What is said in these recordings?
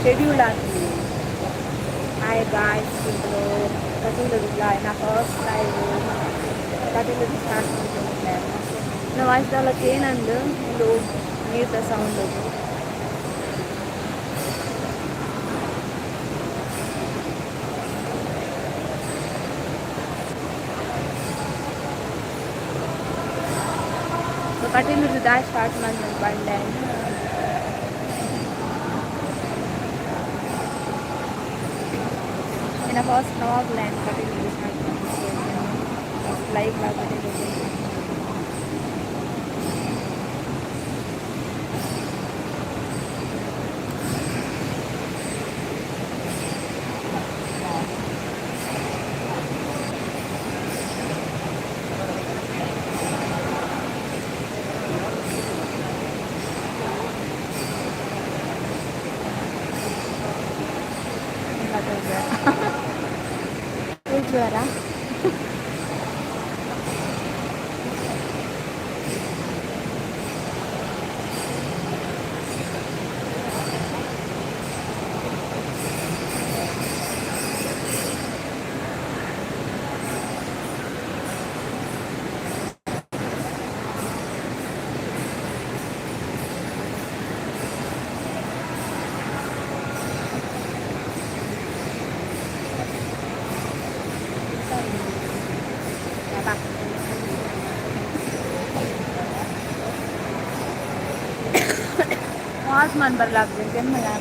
Schedule అని hi guys ఇప్పుడు ಕಟೀಲು ನಾ ಫಸ್ಟ್ ಲೈವ್ ಕಟೀಲು ಸ್ಟಾರ್ಟ್ ಮಾಡ್ತಿದ್ದೆ నా వాయిస్ వాళ్ళకి ಏನಂದು ಇದು ನೀರ್ದ ಸೌಂಡ್ ಸೊ ಕಟೀಲು ದಾ ಸ್ಟಾರ್ಟ್ ಮಾಡಿ ಬಂಡೆ ಇನ್ನು ಫಸ್ಟ್ ನವಾಗ್ಲೈನ್ ಕಟೀಲು ಸ್ಟಾರ್ಟ್ ಮಾಡಿ ಲೈವ್ ಕಟೀಲು ಜ್ವರ आसमान पर लग गए मजा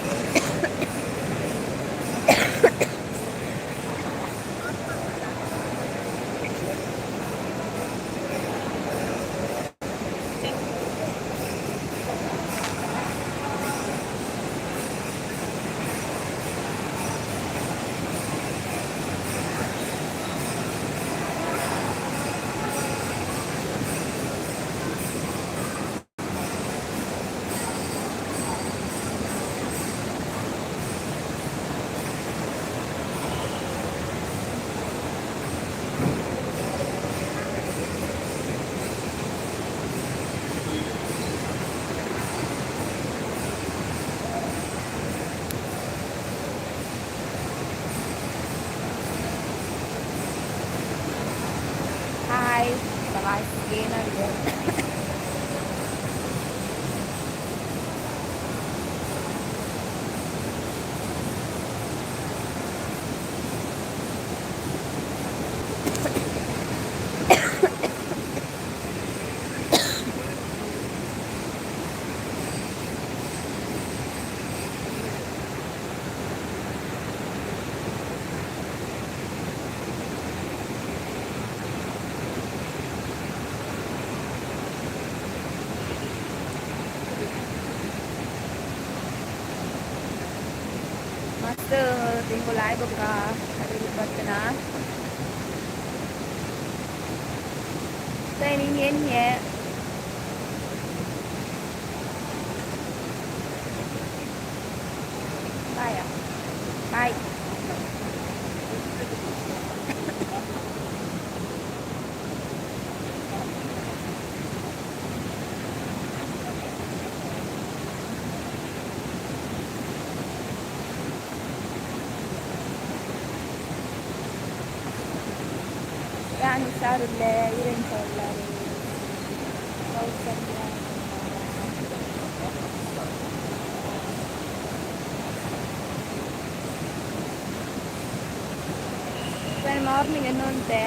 हाय आवाज ಏನಂದ್ರೆ मस्त tinggal live बघा hari बघतना training ये bye bye يعني شهر الليل إن شاء الله ಮಾರ್ನಿಂಗ್ ಇನ್ನೊಂದೆ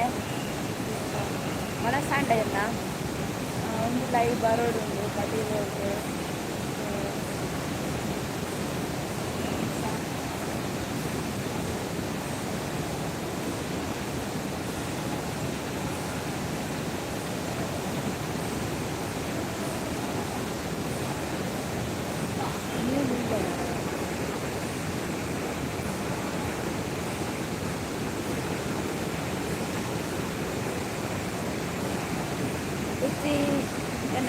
ಮನಸ್ಸಾಂಡ ಎಲ್ಲ ಒಂದು live ಬರೋಡುಂಡು ಕಟೀಲೋಗೆ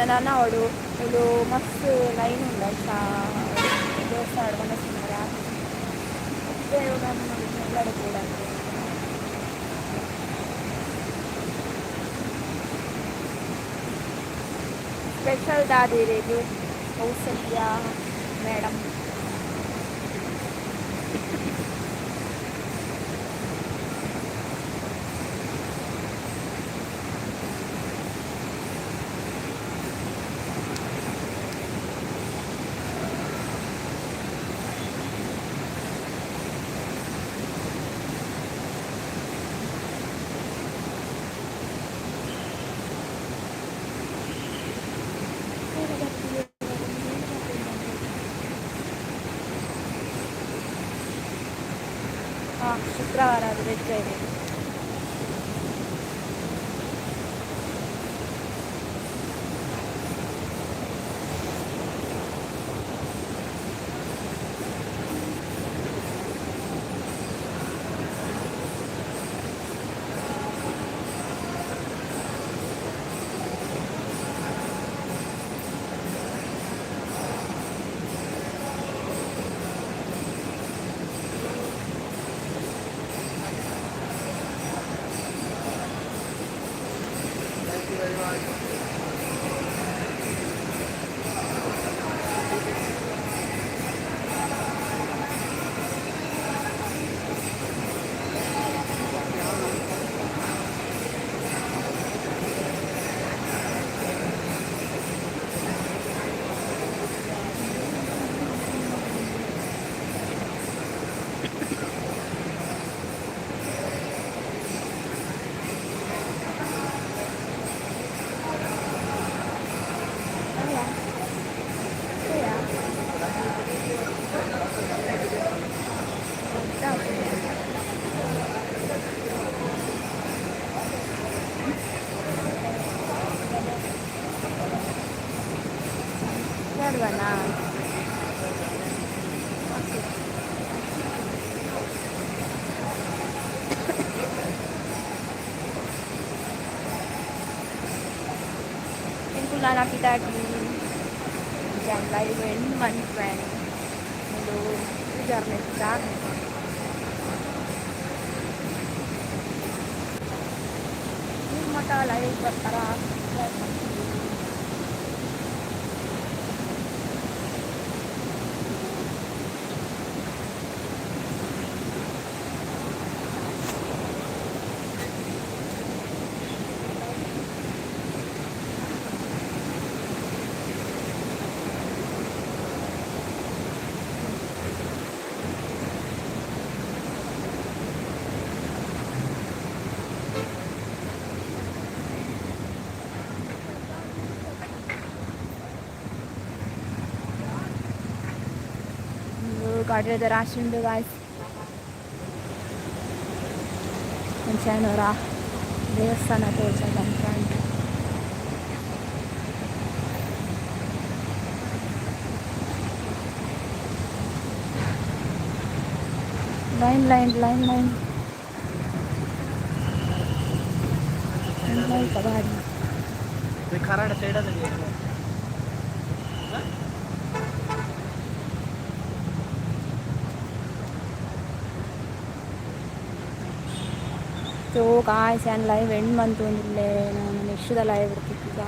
Nana odu itu mas lain unda sa dosa ada mana sebenarnya itu kan ada kurang special dari review Kausalya madam ಶುಕ್ರವಾರ ಅದು ವೆಜ್ ಇದೆ. ಬೇಡವನಾ? Simpulan na kita di yang lain man friend. Hello, ujar nesta. Ini mata lain bertarak. ಗಾಡಿ ರಾಶಿಂಡು guys ಮುಂಚೆನವರ ದೇವಸ್ಥಾನ ತೋರ್ಸೋದು ಅಂತ line line line line line ಗಾಡಿ ಖರಾಡ ಸೈಡಲ್ಲಿ so guys and live end ಬಂತು ಅಂದಿಲ್ಲೇ ನಾನು ನೆಕ್ಸ್ಟ್ ಲೈವ್ ಇರ್ತಿತ್ತು ಈಗ